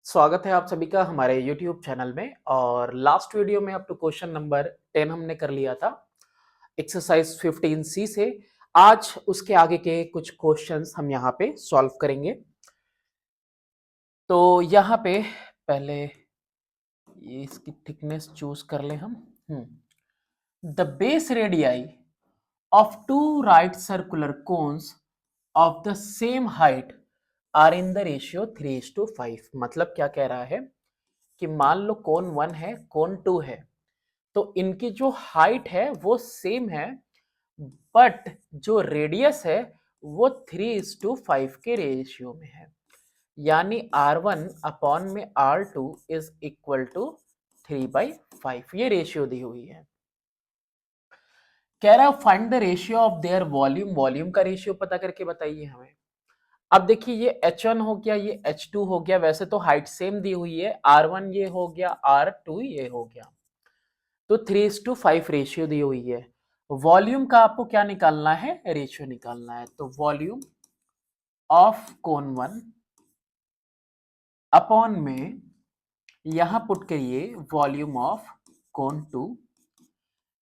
स्वागत है आप सभी का हमारे YouTube चैनल में। और लास्ट वीडियो में अप टू क्वेश्चन नंबर 10 हमने कर लिया था एक्सरसाइज 15C से। आज उसके आगे के कुछ क्वेश्चंस हम यहाँ पे सॉल्व करेंगे। तो यहाँ पे पहले ये इसकी थिकनेस चूज कर ले हम। The base radii of two right circular cones of the same height are in the ratio 3:5। मतलब क्या कह रहा है कि मान लो कोन 1 है, कोन 2 है, तो इनकी जो हाइट है वो सेम है, बट जो रेडियस है वो 3:5 के रेशियो में है। यानी R1 अपॉन में R2 इज इक्वल टू 3/5। ये रेशियो दी हुई है। कह रहा है find the ratio of their volume. Volume का रेशियो पता करके बताइए हमें। अब देखिए ये H1 हो गया, ये H2 हो गया। वैसे तो हाइट सेम दी हुई है, R1 ये हो गया, R2 ये हो गया, तो 3:5 रेशियो दी हुई है। वॉल्यूम का आपको क्या निकालना है? रेशियो निकालना है। तो वॉल्यूम ऑफ कोन 1 अपॉन में यहां पुट करिए वॉल्यूम ऑफ कोन 2।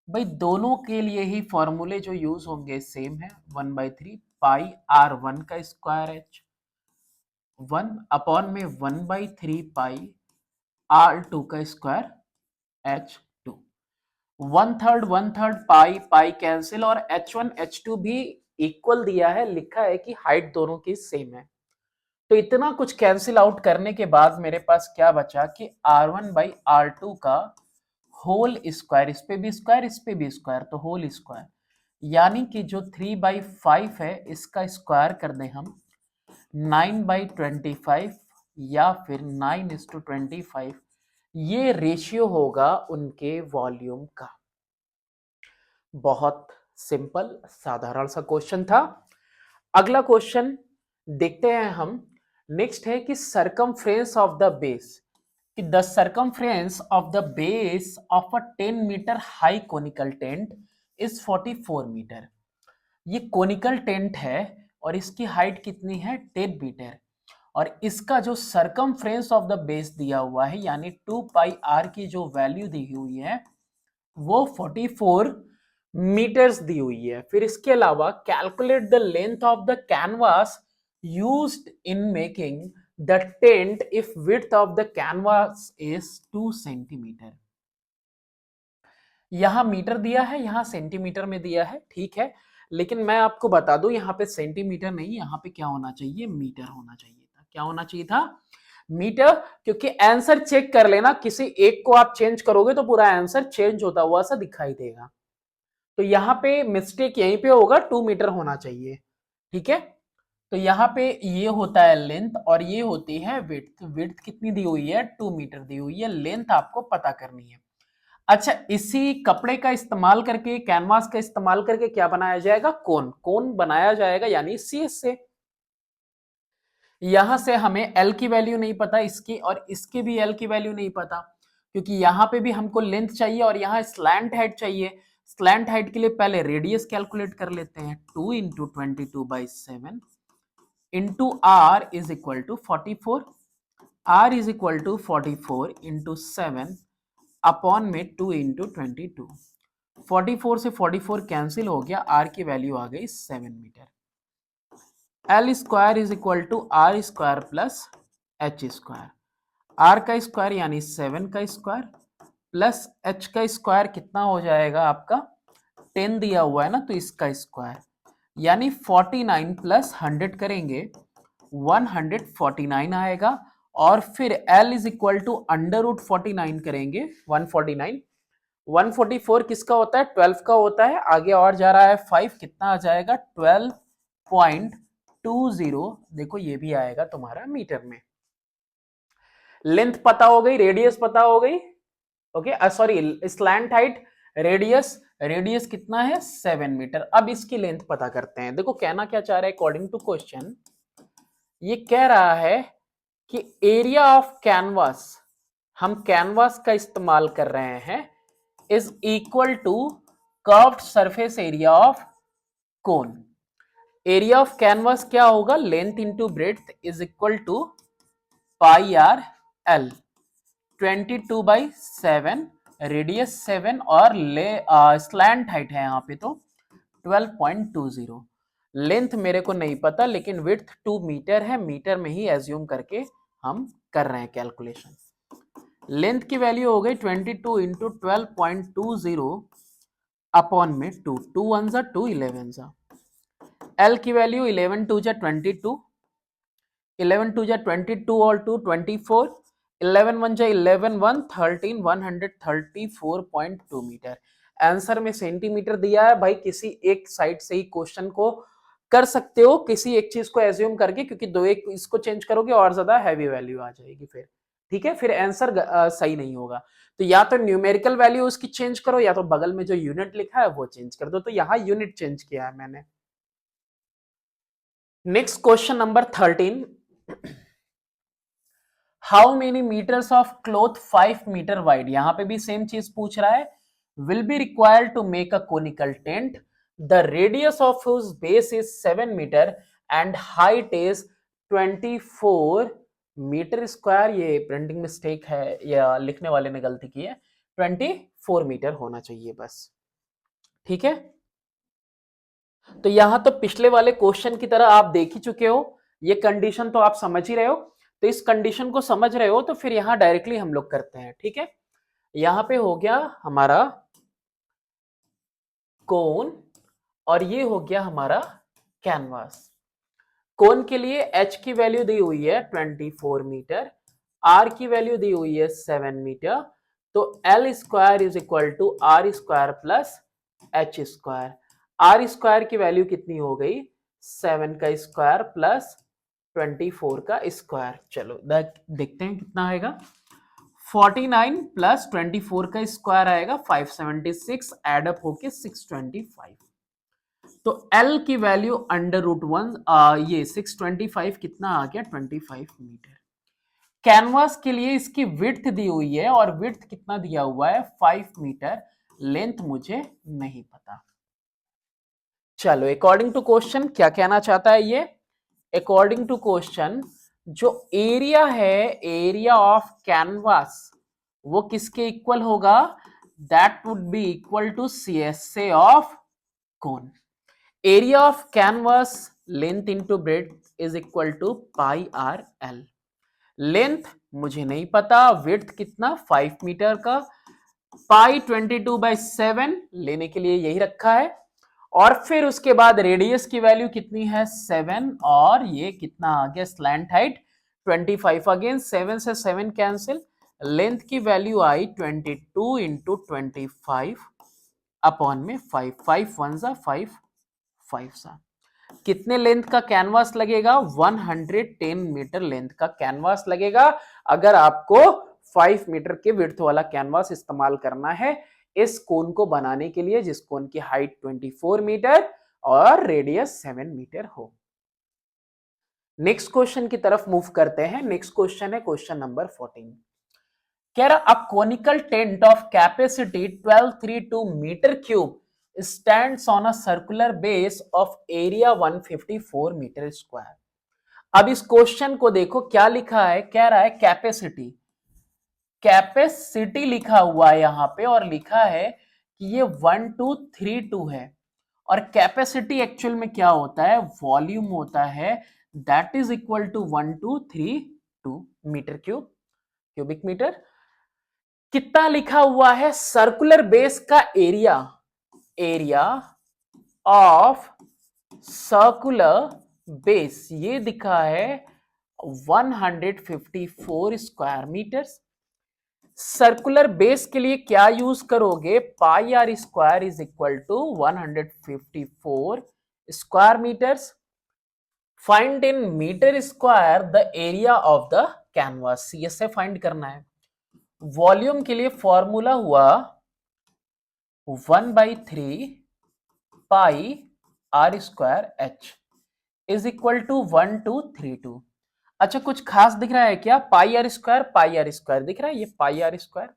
भाई दोनों के लिए ही फॉर्मूले जो यूज होंगे सेम है, 1/3 पाई R1 का स्क्वायर H1 अपॉन में 1/3 पाई R2 का स्क्वायर H2। 1/3 पाई पाई कैंसिल, और H1 H2 भी इक्वल दिया है, लिखा है कि हाइट दोनों की सेम है। तो इतना कुछ कैंसिल आउट करने के बाद मेरे पास क्या बचा कि R1/R2 का होल स्क्वायर, इस पे भी स्क्वायर, इस पे भी स्क्वायर, तो होल स्क्वायर। यानी कि जो 3/5 है इसका स्क्वायर कर दें हम 9/25, या फिर 9:25। ये रेशियो होगा उनके वॉल्यूम का। बहुत सिंपल साधारण सा क्वेश्चन था। अगला क्वेश्चन देखते हैं हम। नेक्स्ट है कि सरकमफ्रेंस ऑफ द बेस, कि the circumference of the base of a 10 meter high conical tent is 44 meter. ये कोनिकल टेंट है और इसकी हाइट कितनी है? 10 मीटर। और इसका जो सरकमफ्रेंस ऑफ द बेस दिया हुआ है, यानी 2πr की जो वैल्यू दी हुई है वो 44 मीटर्स दी हुई है। फिर इसके अलावा calculate the length of the canvas used in making the tent if width of the canvas is 2 centimetre. यहां मीटर दिया है, यहां सेंटीमीटर में दिया है, ठीक है। लेकिन मैं आपको बता दूं यहां पे सेंटीमीटर नहीं, यहां पे क्या होना चाहिए? मीटर होना चाहिए था। क्या होना चाहिए था? मीटर। क्योंकि आंसर चेक कर लेना, किसी एक को आप चेंज करोगे तो पूरा आंसर चेंज होता हुआ सा दिखाई देगा। तो यहाँ पे मिस्टेक यहीं पे होगा, 2 मीटर होना चाहिए, ठीक है। तो यहाँ पे ये होता है लेंथ और ये होती है विड्थ। विड्थ कितनी दी हुई है? 2 मीटर दी हुई है। लेंथ आपको पता करनी है। अच्छा, इसी कपड़े का इस्तेमाल करके, कैनवास का इस्तेमाल करके क्या बनाया जाएगा? कोन। कोन बनाया जाएगा, यानी CS से। यहां से हमें L की वैल्यू नहीं पता इसकी, और इसके भी L की वैल्यू नहीं पता, क्योंकि यहां पे भी हमको लेंथ चाहिए और यहां स्लैंट हाइट चाहिए। स्लैंट हाइट के लिए पहले रेडियस कैलकुलेट कर लेते हैं। 2 into 22/7 into R is equal to 44। R is equal to 44 into 7 upon में 2 इंटू 22। 44 से 44 कैंसिल हो गया, R की वैल्यू आ गई 7 meter. L square is equal to R square plus H square. R का स्क्वायर यानी 7 का स्क्वायर प्लस H का स्क्वायर कितना हो जाएगा आपका? 10 दिया हुआ है ना, तो इसका स्क्वायर यानी 49 प्लस 100 करेंगे 149 आएगा। और फिर L इज इक्वल टू √49 करेंगे 149। 144 किसका होता है? 12 का होता है। आगे और जा रहा है 5, कितना आ जाएगा? 12.20। देखो ये भी आएगा तुम्हारा मीटर में। लेंथ पता हो गई, रेडियस पता हो गई, okay. Sorry, slant height, radius. Radius कितना है? 7 मीटर। अब इसकी लेंथ पता करते हैं। देखो कहना क्या चाह रहा है अकॉर्डिंग टू क्वेश्चन, ये कह रहा है कि एरिया ऑफ कैनवास, हम कैनवास का इस्तेमाल कर रहे हैं, is equal to curved surface area of cone. Area of canvas क्या होगा? Length into breadth is equal to pi r l 22/7, radius 7 और स्लैंट हाइट है यहाँ पे तो 12.20। लेंथ मेरे को नहीं पता, लेकिन विड्थ 2 मीटर है, मीटर में ही एज्यूम करके हम कर रहे हैं कैलकुलेशन। लेंथ की वैल्यू हो गई 22 इंटू 12.20 अपॉन में 2, 2 1 जा 2, 11 जा। एल की वैल्यू 11 2 जा 22, 11 2 जा 22 और 2 24, 11 1 जा 11 1 13, 134.2 मीटर। आंसर में सेंटीमीटर दिया है भाई, किसी एक साइड से ही क्वेश्चन को कर सकते हो, किसी एक चीज को एज्यूम करके, क्योंकि दो एक इसको चेंज करोगे और ज्यादा हैवी वैल्यू आ जाएगी फिर, ठीक है, फिर आंसर सही नहीं होगा। तो या तो न्यूमेरिकल वैल्यू उसकी चेंज करो, या तो बगल में जो यूनिट लिखा है वो चेंज कर दो। तो यहाँ यूनिट चेंज किया है मैंने। Next question number 13, how many meters of cloth 5 meter wide, यहां पे भी सेम चीज पूछ रहा है, will be required to make a conical tent, the radius of whose base is 7 meter and height is 24 meter square. ये printing mistake है या लिखने वाले ने गलती की है, 24 मीटर होना चाहिए बस, ठीक है। तो यहां तो पिछले वाले क्वेश्चन की तरह आप देख ही चुके हो, ये कंडीशन तो आप समझ ही रहे हो। तो इस कंडीशन को समझ रहे हो तो फिर यहां डायरेक्टली हम लोग करते हैं, ठीक है। यहां पे हो गया हमारा कोन और ये हो गया हमारा कैनवास। कोन के लिए h की वैल्यू दी हुई है 24 मीटर, r की वैल्यू दी हुई है 7 मीटर, तो l square is equal to r square plus h square. R square की वैल्यू कितनी हो गई, 7 का स्क्वायर प्लस 24 का स्क्वायर। चलो देखते हैं कितना आएगा, 49 प्लस 24 का स्क्वायर आएगा 576, एडअप होके 625। तो L की वैल्यू √1, ये 625 कितना आ गया, 25 मीटर। कैनवास के लिए इसकी विड्थ दी हुई है और विड्थ कितना दिया हुआ है, 5 मीटर, लेंथ मुझे नहीं पता। चलो अकॉर्डिंग टू क्वेश्चन क्या कहना चाहता है ये, अकॉर्डिंग टू क्वेश्चन जो एरिया है, एरिया ऑफ कैनवास, वो किसके इक्वल होगा, that would be equal to CSA of cone. Area of canvas length into breadth is equal to pi r l. Length मुझे नहीं पता, विड्थ कितना 5 मीटर का, पाई 22/7 लेने के लिए यही रखा है, और फिर उसके बाद रेडियस की वैल्यू कितनी है 7, और ये कितना आ गया स्लैंट हाइट 25, अगेन 7 से 7 कैंसिल, लेंथ की वैल्यू आई 22 इंटू 25 अपॉन में 5, 5 1 जा 5, 5 सा। कितने लेंथ का कैनवास लगेगा, 110 मीटर लेंथ का कैनवास लगेगा, अगर आपको 5 मीटर के विड्थ वाला कैनवास इस्तेमाल करना है इस कोन को बनाने के लिए, जिस कोन की हाइट 24 मीटर और रेडियस 7 मीटर हो। नेक्स्ट क्वेश्चन की तरफ मूव करते हैं। नेक्स्ट क्वेश्चन है क्वेश्चन नंबर 14, कह रहा a conical tent of capacity 1232 meter cube stands on a circular base of area 154 meter square. अब इस क्वेश्चन को देखो क्या लिखा है, कह रहा है कैपेसिटी, कैपेसिटी लिखा हुआ है यहां पे, और लिखा है कि ये 1232 है, और कैपेसिटी एक्चुअल में क्या होता है, वॉल्यूम होता है, that is equal to 1232 meter cubic meter. कितना लिखा हुआ है, सर्कुलर बेस का area, area of circular base ये दिखा है 154 स्क्वायर मीटर्स। सर्कुलर बेस के लिए क्या यूज करोगे, pi r square is equal to 154 square metres. Find in metre square the area of the canvas, CSA find करना है। वॉल्यूम के लिए फॉर्मूला हुआ 1/3 pi r square h is equal to 1232। अच्छा कुछ खास दिख रहा है क्या, पाई आर स्क्वायर दिख रहा है, ये पाई आर स्क्वायर,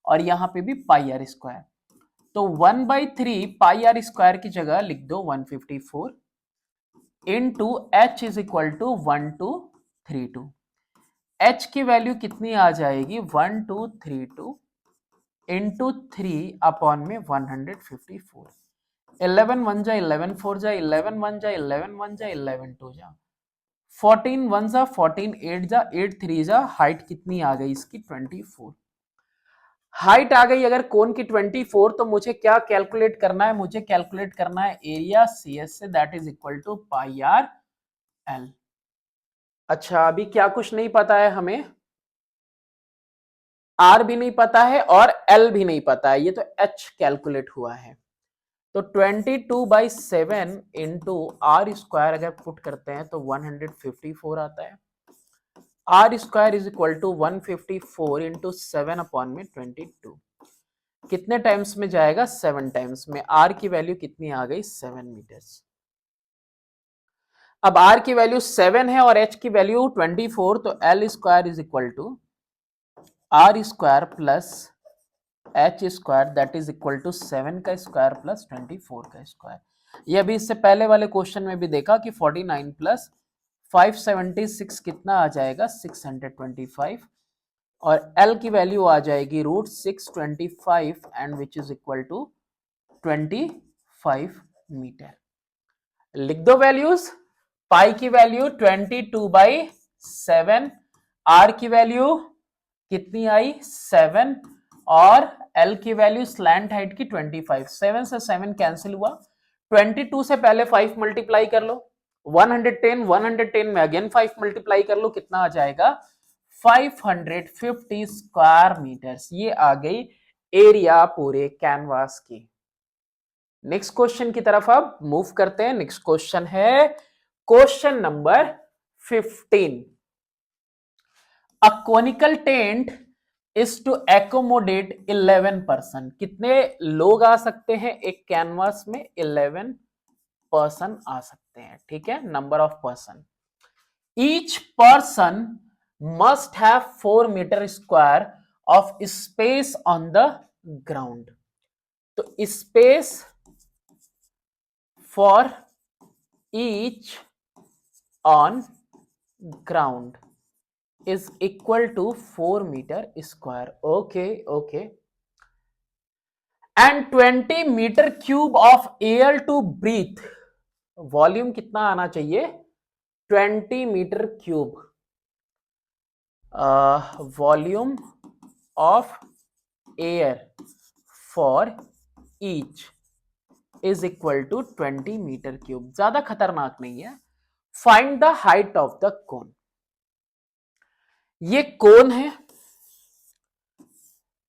और यहां पे भी पाई आर स्क्वायर। तो 1/3 पाई आर स्क्वायर की जगह लिख दो 154 into h is equal to 1232। H की वैल्यू कितनी आ जाएगी 1232 इंटू 3/154। 11 1 जा 11 4 जा 11 1 जा 11 1 जा 11 2 जा 14 1 जा 14 8 जा 8 3 जा हाइट कितनी आ गई इसकी 24। हाइट आ गई अगर कोन की 24 तो मुझे क्या कैलकुलेट करना है, मुझे कैलकुलेट करना है एरिया सी एस से, that is equal to pi r l. अच्छा अभी क्या कुछ नहीं पता है हमें, आर भी नहीं पता है और एल भी नहीं पता है, ये तो एच कैलकुलेट हुआ है। तो 22/7 इंटू आर स्क्वायर अगर पुट करते हैं तो 154 आता है। R square is equal to 154 into 7/22। कितने टाइम्स में जाएगा 7 टाइम्स में। आर की वैल्यू कितनी आ गई 7 मीटर्स। अब आर की वैल्यू 7 है और एच की वैल्यू 24, तो l square is equal to r square plus h square that is equal to 7 का स्क्वायर प्लस 24 का स्क्वायर। ये अभी इससे पहले वाले क्वेश्चन में भी देखा कि 49 प्लस 576 कितना आ जाएगा 625, और L की वैल्यू आ जाएगी √625 and which is equal to 25 meter. लिख दो वैल्यूज। पाई की वैल्यू 22/7, आर की वैल्यू कितनी आई 7, और एल की वैल्यू स्लैंट हाइट की 25। 7 से 7 कैंसिल हुआ, 22 से पहले 5 मल्टीप्लाई कर लो, 110 में अगेन 5 मल्टीप्लाई कर लो, कितना आ जाएगा 550 स्क्वायर मीटर्स। ये आ गई एरिया पूरे कैनवास की। नेक्स्ट क्वेश्चन की तरफ अब मूव करते हैं। नेक्स्ट क्वेश्चन है question number 15। A conical tent is to accommodate 11 person. कितने लोग आ सकते हैं एक कैनवास में 11 पर्सन आ सकते हैं, ठीक है, number of person. Each person must have 4 metre square of space on the ground. तो space for each on ground is equal to 4 meter square. Okay. And 20 meter cube of air to breathe. Volume कितना आना चाहिए 20 meter cube. Volume of air for each is equal to 20 meter cube. ज्यादा खतरनाक नहीं है। Find the height of the cone. ये cone है,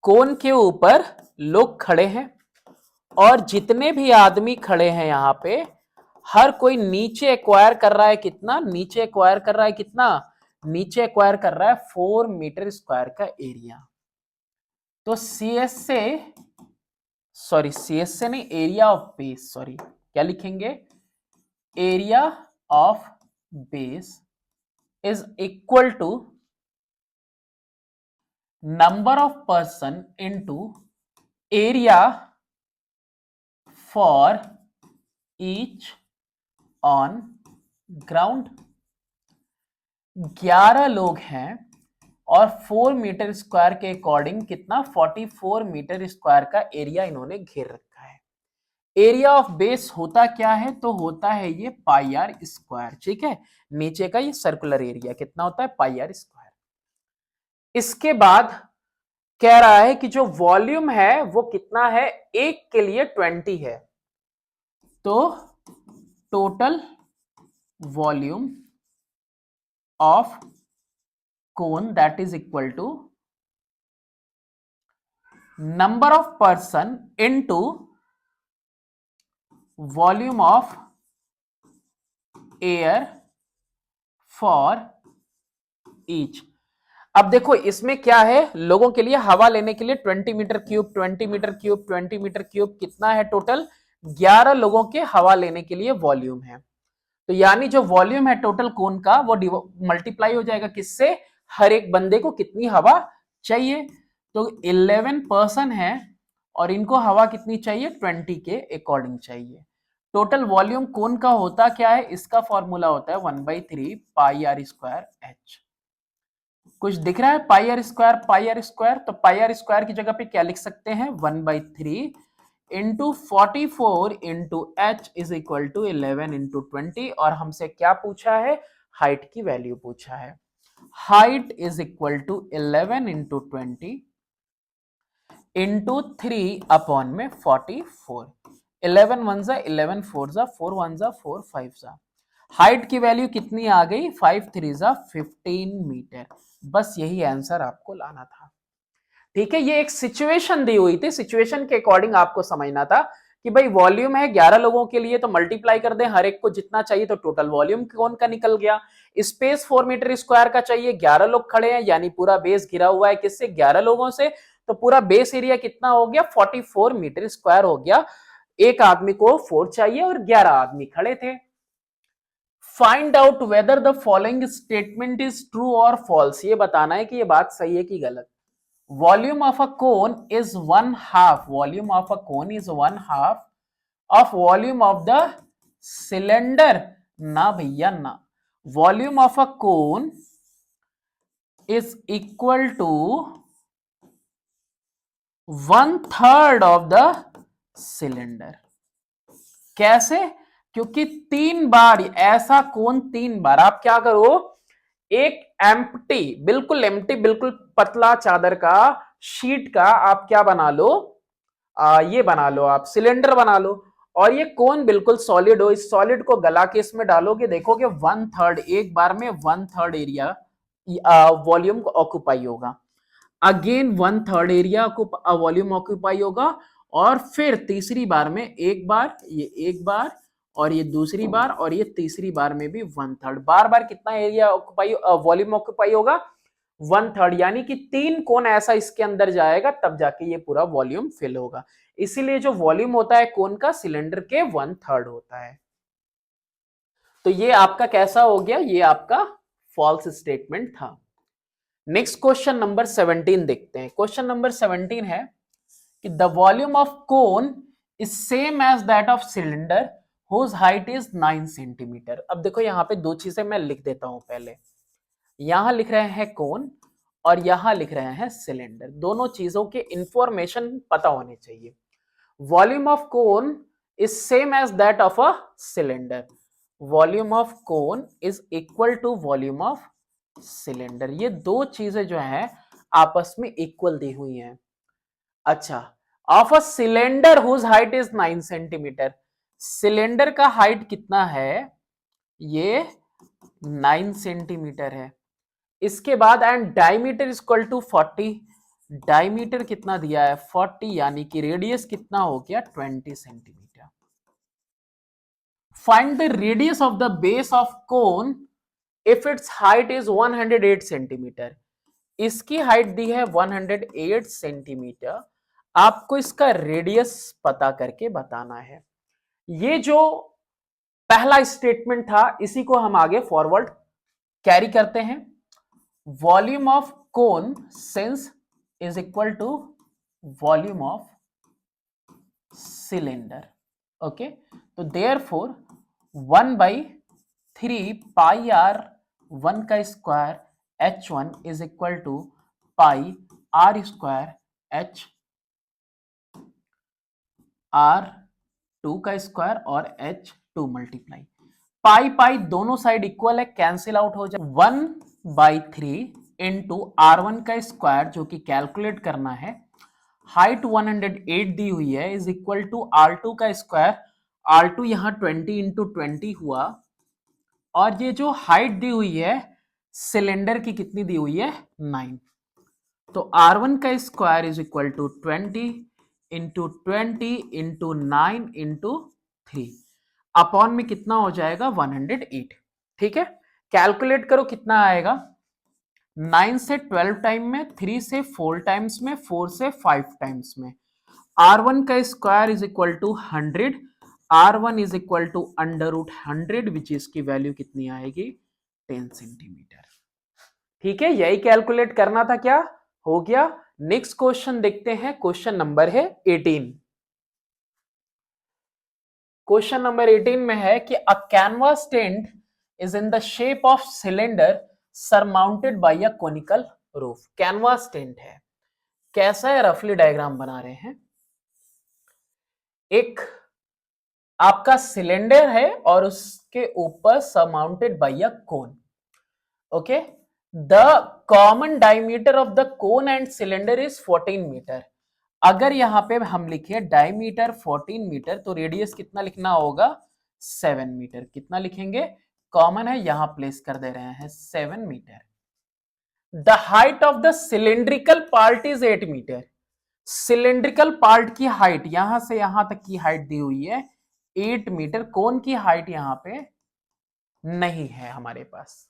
कोन के ऊपर लोग खड़े हैं और जितने भी आदमी खड़े हैं यहां पे हर कोई नीचे एक्वायर कर रहा है कितना, नीचे एक्वायर कर रहा है कितना, नीचे एक्वायर कर रहा है 4 मीटर स्क्वायर का एरिया। तो सीएस से नहीं, एरिया ऑफ बेस, सॉरी क्या लिखेंगे, area of base is equal to number of person into area for each on ground. 11 लोग हैं और 4 मीटर स्क्वायर के अकॉर्डिंग कितना 44 मीटर स्क्वायर का एरिया इन्होंने घेर रखा है। एरिया ऑफ बेस होता क्या है, तो होता है ये पाई आर स्क्वायर, ठीक है। नीचे का ये सर्कुलर एरिया कितना होता है पाई आर स्क्वायर। इसके बाद कह रहा है कि जो वॉल्यूम है वो कितना है, एक के लिए 20 है, तो total volume of cone that is equal to number of person into volume of air for each. अब देखो इसमें क्या है, लोगों के लिए हवा लेने के लिए 20 meter cube 20 meter cube 20 meter cube कितना है टोटल 11 लोगों के हवा लेने के लिए वॉल्यूम है। तो यानी जो वॉल्यूम है टोटल कोन का वो मल्टीप्लाई हो जाएगा किससे, हर एक बंदे को कितनी हवा चाहिए। तो 11 पर्सन है और इनको हवा कितनी चाहिए 20 के अकॉर्डिंग चाहिए। टोटल वॉल्यूम कोन का होता क्या है, इसका फॉर्मूला होता है 1/3 पाई आर स्क्वायर एच। कुछ दिख रहा है? Pi r square, pi r square, तो पाई आर स्क्वायर की जगह पे क्या लिख सकते हैं? 1/3 into 44 into h is equal to 11 into 20। और हमसे क्या पूछा है? हाइट की वैल्यू पूछा है। Height is equal to 11 into 20 into 3 upon में 44। 11 वन जा 11, 4 जा 4, 1 जा 4, 5 जा। हाइट की वैल्यू कितनी आ गई? 5 3 जा 15 मीटर। बस यही आंसर आपको लाना था। ठीक है, ये एक सिचुएशन दी हुई थी, सिचुएशन के अकॉर्डिंग आपको समझना था कि भाई वॉल्यूम है 11 लोगों के लिए, तो मल्टीप्लाई कर दें हर एक को जितना चाहिए, तो टोटल वॉल्यूम कौन का निकल गया। स्पेस 4 मीटर स्क्वायर का चाहिए, 11 लोग खड़े हैं, यानी पूरा बेस घिरा हुआ है किससे? 11 लोगों से। तो पूरा बेस एरिया कितना हो गया? 44 मीटर स्क्वायर हो गया। एक आदमी को 4 चाहिए और 11 आदमी खड़े थे। Find out whether the following statement is true और फॉल्स। ये बताना है कि ये बात सही है कि गलत। Volume of a cone is 1/2. Volume of a cone is 1/2 of volume of the cylinder. ना भैया ना, volume of a cone is equal to 1/3 of the cylinder. कैसे? क्योंकि 3 बार ऐसा कोन, 3 बार आप क्या करो, एक एम्प्टी, बिल्कुल एम्प्टी, बिल्कुल पतला चादर का, शीट का आप क्या बना लो, ये बना लो, आप सिलेंडर बना लो। और ये कोन बिल्कुल सॉलिड हो, इस सॉलिड को गला के इसमें डालोगे, देखोगे 1/3, एक बार में 1/3 एरिया वॉल्यूम ऑक्यूपाई होगा। अगेन 1/3 एरिया वॉल्यूम ऑक्यूपाई होगा। और फिर तीसरी बार में एक बार, ये एक बार, और ये दूसरी बार, और ये तीसरी बार में भी 1/3। बार बार कितना एरिया ऑक्यूपाई, वॉल्यूम ऑक्यूपाई होगा? 1/3। यानी कि 3 कोन ऐसा इसके अंदर जाएगा, तब जाके ये पूरा वॉल्यूम फिल होगा। इसीलिए जो वॉल्यूम होता है कोन का, सिलेंडर के 1/3 होता है। तो ये आपका कैसा हो गया? ये आपका फॉल्स स्टेटमेंट था। नेक्स्ट क्वेश्चन नंबर 17 देखते हैं। क्वेश्चन नंबर 17 है कि the volume of cone is same as that of cylinder whose height is 9 centimetre. अब देखो यहां पे दो चीजें मैं लिख देता हूं पहले। यहां लिख रहे हैं कोन और यहां लिख रहे हैं सिलेंडर। दोनों चीजों के इंफॉर्मेशन पता होने चाहिए। Volume of cone is same as that of a cylinder. Volume of cone is equal to volume of cylinder. ये दो चीजें जो है आपस में इक्वल दी हुई हैं। अच्छा, of a cylinder whose height is 9 centimeter. Cylinder का हाइट कितना है? ये 9 सेंटीमीटर है। इसके बाद and diameter is equal to 40। Diameter कितना दिया है? 40, यानी कि रेडियस कितना हो गया? 20 centimetre. Find the radius of the base of cone if it's height is 108 centimetre. इसकी हाइट दी है 108 सेंटीमीटर। आपको इसका रेडियस पता करके बताना है। ये जो पहला स्टेटमेंट था, इसी को हम आगे फॉरवर्ड कैरी करते हैं। Volume of cone since is equal to volume of cylinder. Okay, तो देयरफॉर 1/3 पाई आर 1 का square H1 is equal to pi r square H R2 का स्क्वायर और H2 मल्टीप्लाई। पाई पाई दोनों साइड इक्वल है, cancel out हो जाए। 1/3 into R1 का square, जो कि कैलकुलेट करना है, हाइट 108 दी हुई है, इज इक्वल टू R2 का स्क्वायर। R2 यहां 20 इंटू 20 हुआ। और ये जो हाइट दी हुई है सिलेंडर की कितनी दी हुई है? 9। तो R1 का square is equal to 20 into 20 into 9 into 3 upon में कितना हो जाएगा? 108। ठीक है, कैलकुलेट करो कितना आएगा। 9 से 12 टाइम में, 3 से 4 टाइम्स में, 4 से 5 टाइम्स में। R1 का square is equal to 100। R1 is equal to under root 100 which इसकी वैल्यू कितनी आएगी? 10 सेंटीमीटर। ठीक है, यही कैलकुलेट करना था। क्या हो गया? नेक्स्ट क्वेश्चन देखते हैं। क्वेश्चन नंबर है 18। क्वेश्चन नंबर 18 में है कि a canvas tent is in the shape of cylinder surmounted by a conical roof. Canvas tent है। कैसा है, रफली डायग्राम बना रहे हैं। एक आपका सिलेंडर है और उसके ऊपर surmounted by a cone. Okay, the common diameter of the cone and cylinder is 14 meter. अगर यहां पे हम लिखे डायमीटर 14 मीटर तो रेडियस कितना लिखना होगा, 7 मीटर। कितना लिखेंगे, कॉमन है यहां प्लेस कर दे रहे हैं 7 meter. The height of the cylindrical part is 8 meter. Cylindrical part की हाइट यहां से यहां तक की हाइट दी हुई है 8 मीटर। कोन की हाइट यहां पे नहीं है हमारे पास।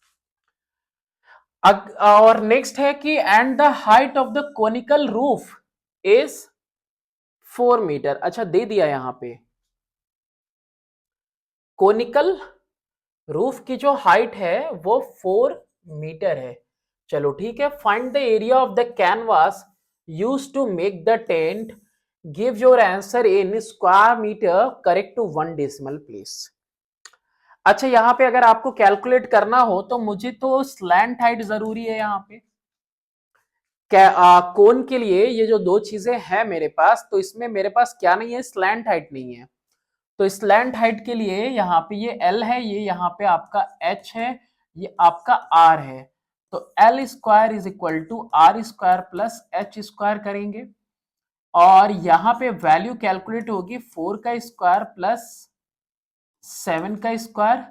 और नेक्स्ट है कि and the height of the conical roof is 4 meter. अच्छा दे दिया यहां पे कोनिकल रूफ की जो हाइट है वो 4 मीटर है। चलो ठीक है। Find the area of the canvas used to make the tent. Give your answer in square metre correct to 1 decimal place. अच्छा यहां पे अगर आपको कैलकुलेट करना हो तो मुझे तो स्लैंट हाइट जरूरी है यहां पे। कोन के लिए ये जो दो चीजें हैं मेरे पास, तो इसमें मेरे पास क्या नहीं है, स्लैंट हाइट नहीं है। तो स्लैंट हाइट के लिए यहाँ पे ये L है, ये यहाँ पे आपका H है, ये आपका R है। तो L square is equal to R square plus H square करेंगे और यहाँ पे वैल्यू कैलकुलेट होगी 4 का स्क्वायर प्लस 7 का square.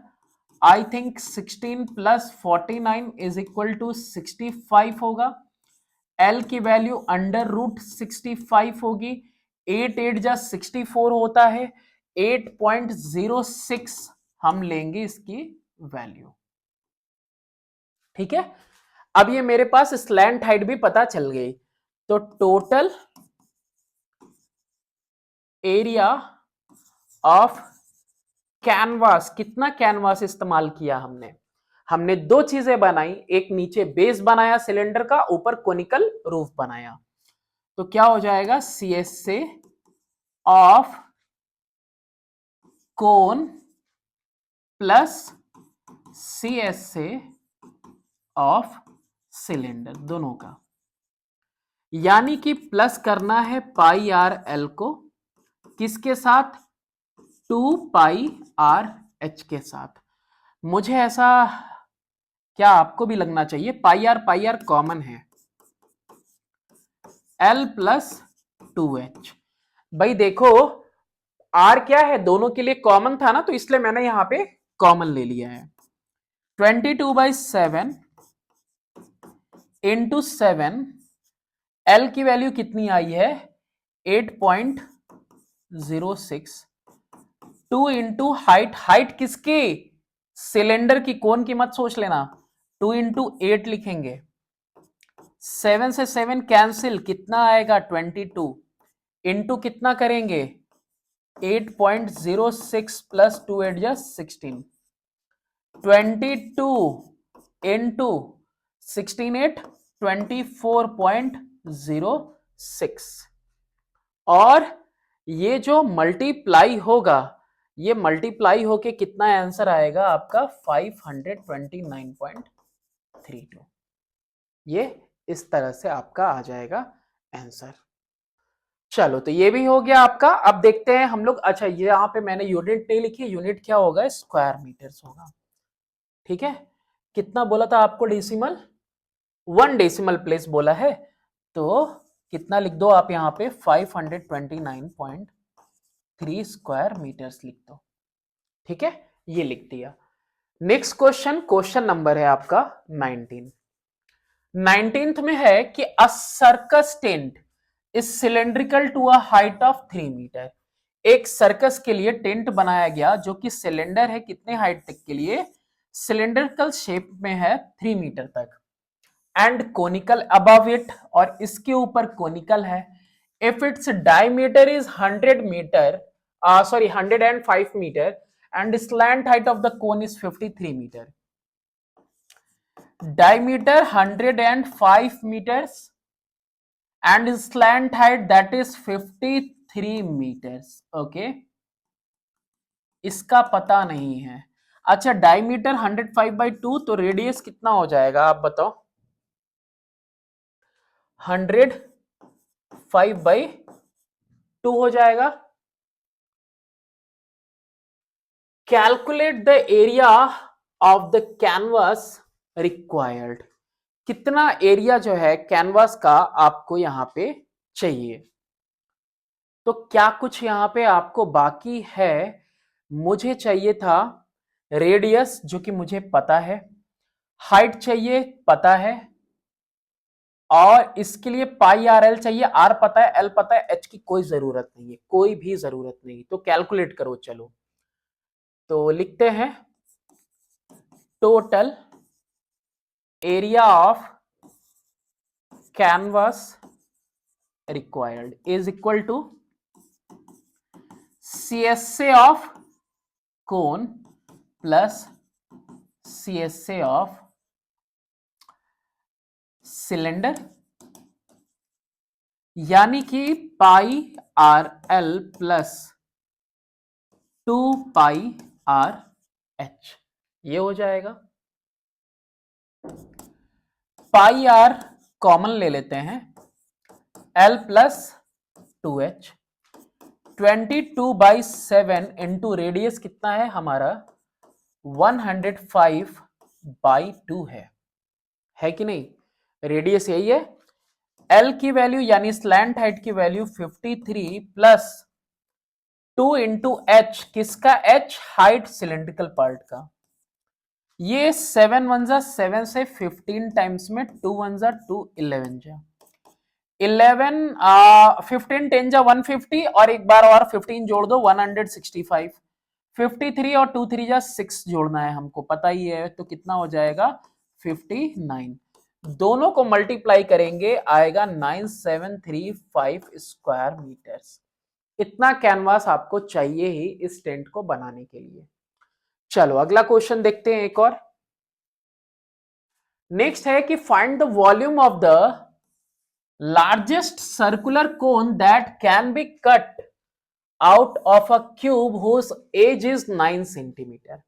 I think 16 plus 49 is equal to 65 होगा। L की वैल्यू अंडर रूट 65 होगी। 8 8 जा 64 होता है। 8.06 हम लेंगे इसकी वैल्यू। ठीक है। अब ये मेरे पास स्लैंट हाइट भी पता चल गई। तो टोटल एरिया ऑफ कैनवास, कितना कैनवास इस्तेमाल किया हमने, हमने दो चीजें बनाई, एक नीचे बेस बनाया सिलेंडर का, ऊपर कोनिकल रूफ बनाया। तो क्या हो जाएगा, सी एस से of cone plus C S से ऑफ सिलेंडर, दोनों का। यानी कि प्लस करना है पाई आर एल को किसके साथ, 2 पाई आर एच के साथ। मुझे ऐसा, क्या आपको भी लगना चाहिए, पाई आर कॉमन है, एल प्लस 2H। भाई देखो आर क्या है, दोनों के लिए कॉमन था ना, तो इसलिए मैंने यहां पे कॉमन ले लिया है। 22/7 इंटू 7, एल की वैल्यू कितनी आई है 8.06। 2 इंटू हाइट, हाइट किसकी, सिलेंडर की, कोन की मत सोच लेना। 2 इंटू 8 लिखेंगे। 7 से 7 कैंसिल, कितना आएगा 22। इंटू कितना करेंगे 8.06 प्लस 2 8 जा 16। 22 इंटू 16 8 24.06। और ये जो मल्टीप्लाई होगा, ये मल्टीप्लाई होके कितना आंसर आएगा आपका 529.32। ये इस तरह से आपका आ जाएगा आंसर। चलो तो ये भी हो गया आपका। अब देखते हैं हम लोग, अच्छा ये यहाँ पे मैंने यूनिट नहीं लिखी, यूनिट क्या होगा, स्क्वायर मीटर्स होगा। ठीक है। कितना बोला था आपको डेसिमल, 1 डेसिमल प्लेस बोला है, तो कितना लिख दो आप यहाँ पे 529.3 स्क्वायर मीटर्स लिख दो। ठीक है, ये लिख दिया। नेक्स्ट क्वेश्चन, क्वेश्चन नंबर है आपका 19। 19th में है कि a circus tent is cylindrical to a height of 3 metre. एक सर्कस के लिए टेंट बनाया गया जो कि सिलेंडर है, कितने हाइट तक के लिए, सिलेंड्रिकल शेप में है 3 मीटर तक, एंड कोनिकल अबव इट, और इसके ऊपर कोनिकल है। If its diameter is 100 metre, sorry 105 metre, and slant height of the cone is 53 metre. diameter 105 meters and slant height that is 53 meters. Okay, इसका पता नहीं है। अच्छा, डायमीटर 105/2, तो रेडियस कितना हो जाएगा आप बताओ? 105/2 हो जाएगा। Calculate the area of the canvas required. कितना एरिया जो है कैनवास का आपको यहां पे चाहिए? तो क्या कुछ यहां पे आपको बाकी है? मुझे चाहिए था रेडियस, जो कि मुझे पता है, हाइट चाहिए पता है, और इसके लिए पाई आर एल चाहिए। आर पता है, एल पता है, एच की कोई जरूरत नहीं है, कोई भी जरूरत नहीं। तो कैलकुलेट करो चलो। तो लिखते हैं total area of canvas required is equal to CSA of cone plus CSA of cylinder, यानी कि पाई आर एल प्लस 2πRH ये हो जाएगा। पाई आर कॉमन ले लेते हैं, L plus 2H। 22/7 into radius कितना है हमारा? 105/2 है कि नहीं? रेडियस यही है। L की वैल्यू यानी स्लैंट हाइट की वैल्यू 53 प्लस 2 इंटू एच, किसका H? हाइट सिलेंड्रिकल पार्ट का। ये 7 1 7 से 15 टाइम्स में 2 1 2 11 जा 11 15 10 जा 150, और एक बार और 15 जोड़ दो 165। 53 और 2 3 जा 6 जोड़ना है हमको, पता ही है, तो कितना हो जाएगा? 59। दोनों को मल्टीप्लाई करेंगे आएगा 9735 स्क्वायर मीटर्स। इतना कैनवास आपको चाहिए ही इस टेंट को बनाने के लिए। चलो अगला क्वेश्चन देखते हैं एक और। नेक्स्ट है कि find the volume of the largest circular cone that can be cut out of a cube whose edge is 9 centimetre.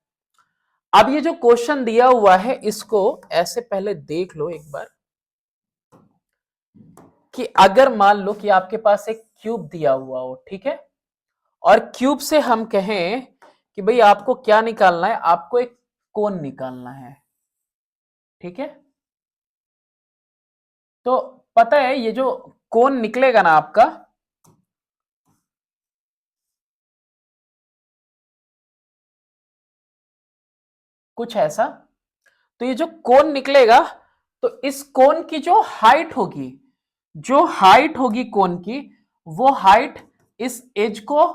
अब ये जो क्वेश्चन दिया हुआ है इसको ऐसे पहले देख लो एक बार, कि अगर मान लो कि आपके पास एक क्यूब दिया हुआ हो, ठीक है, और क्यूब से हम कहें कि भाई आपको क्या निकालना है? आपको एक कोन निकालना है, ठीक है। तो पता है ये जो कोन निकलेगा ना आपका, कुछ ऐसा। तो ये जो कोन निकलेगा, तो इस कोन की जो हाइट होगी, जो हाइट होगी कोन की, वो हाइट इस एज को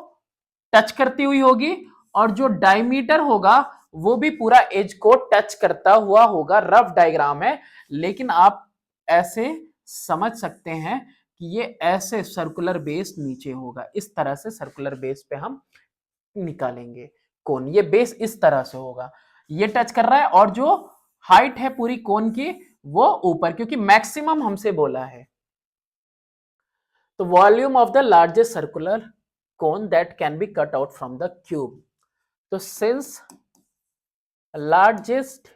टच करती हुई होगी, और जो डायमीटर होगा वो भी पूरा एज को टच करता हुआ होगा। रफ डायग्राम है, लेकिन आप ऐसे समझ सकते हैं कि ये ऐसे सर्कुलर बेस नीचे होगा, इस तरह से सर्कुलर बेस पे हम निकालेंगे कोन। ये बेस इस तरह से होगा, ये टच कर रहा है, और जो हाइट है पूरी कोन की वो ऊपर, क्योंकि मैक्सिमम हमसे बोला है। तो volume of the largest circular cone that can be cut out from the cube. So since largest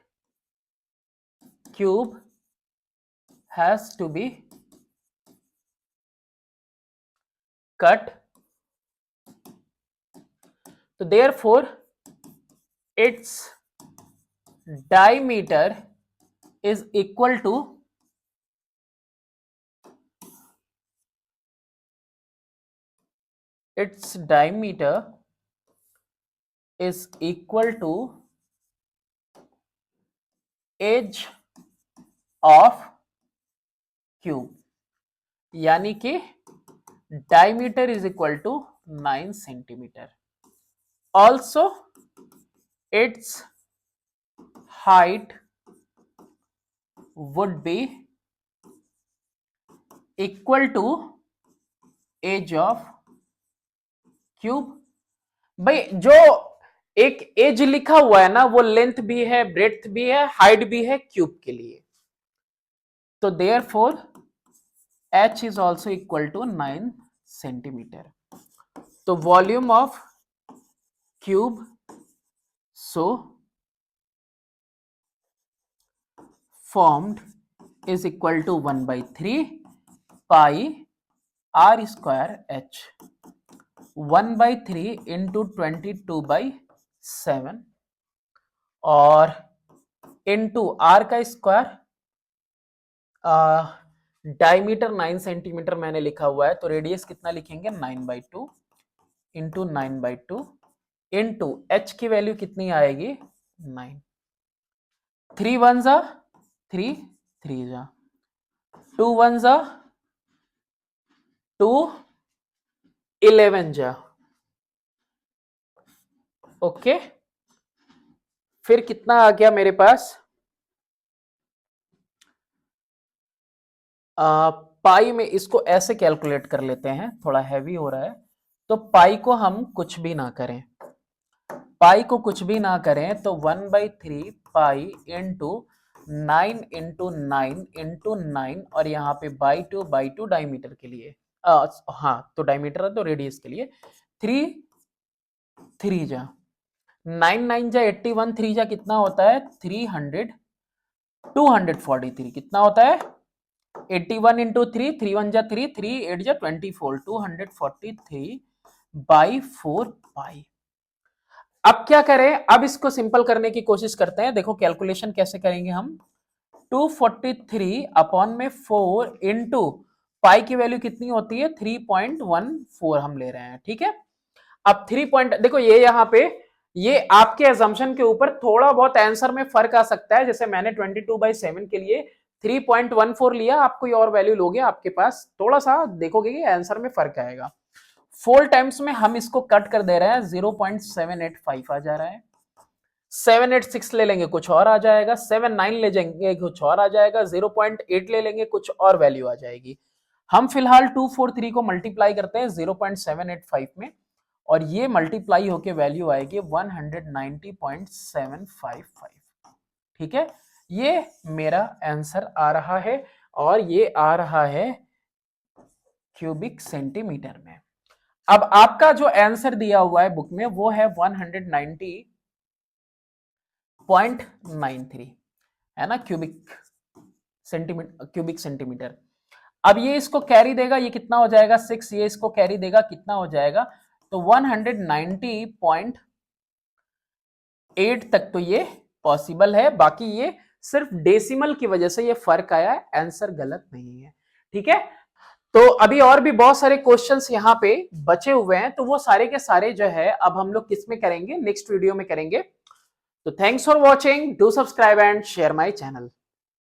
cube has to be cut, so therefore its diameter is equal to edge of cube, यानी कि diameter is equal to 9 centimeter. Also its height would be equal to edge of cube। भाई जो एक as लिखा हुआ है ना, वो लेंथ भी है, ब्रेड्थ भी है, हाइट भी है क्यूब के लिए। तो therefore h is also equal to 9 centimetre. तो volume of cube, so formed is equal to 1/3 pi r square h, 1/3 into 22/7 और into r का स्क्वायर, डायमीटर 9 सेंटीमीटर मैंने लिखा हुआ है, तो रेडियस कितना लिखेंगे 9/2 इंटू 9/2 इंटू h की वैल्यू कितनी आएगी 9, 3 1 जा 3, 3 जा 2 1 जा 2, 11 जा, ओके। फिर कितना आ गया मेरे पास, पाई में इसको ऐसे कैलकुलेट कर लेते हैं, थोड़ा हैवी हो रहा है, तो पाई को हम कुछ भी ना करें, पाई को कुछ भी ना करें तो 1/3 पाई इंटू 9 इंटू 9 इंटू 9 और यहाँ पे बाई टू डायमीटर के लिए, हाँ तो डायमीटर है तो रेडियस के लिए 3 3 जा 9 9 जा 81, 3 जा कितना होता है 300, 243 कितना होता है 81 इंटू 3, 3 1 जा 3, 3 8 जा 24, 243/4 पाई। अब क्या करें, अब इसको सिंपल करने की कोशिश करते हैं। देखो कैलकुलेशन कैसे करेंगे हम, 243 अपॉन में 4 इंटू पाई की वैल्यू कितनी होती है 3.14 हम ले रहे हैं, ठीक है। अब 3 देखो ये यहाँ पे ये आपके अजम्पशन के ऊपर थोड़ा बहुत आंसर में फर्क आ सकता है, जैसे मैंने 22/7 के लिए 3.14 लिया, आप कोई और वैल्यू लोगे आपके पास थोड़ा सा देखोगे कि आंसर में फर्क आएगा। 4 टाइम्स में हम इसको कट कर दे रहे हैं, 0.785 आ जा रहा है, 786 ले लेंगे कुछ और आ जाएगा, 79 ले जाएंगे कुछ और आ जाएगा, 0.8 ले लेंगे कुछ और वैल्यू आ जाएगी। हम फिलहाल 243 को मल्टीप्लाई करते हैं 0.785 में और ये मल्टीप्लाई होके वैल्यू आएगी 190.755, ठीक है। ये मेरा आंसर आ रहा है और ये आ रहा है क्यूबिक सेंटीमीटर में। अब आपका जो आंसर दिया हुआ है बुक में वो है 190.93 है ना, क्यूबिक सेंटीमीटर। अब ये इसको कैरी देगा, ये कितना हो जाएगा 6, ये इसको कैरी देगा कितना हो जाएगा, तो 190.8 तक तो ये पॉसिबल है, बाकी ये सिर्फ डेसिमल की वजह से ये फर्क आया है, आंसर गलत नहीं है, ठीक है। तो अभी और भी बहुत सारे क्वेश्चंस यहाँ पे बचे हुए हैं, तो वो सारे के सारे जो है अब हम लोग किस में करेंगे, नेक्स्ट वीडियो में करेंगे। तो thanks for watching, do subscribe and share my channel.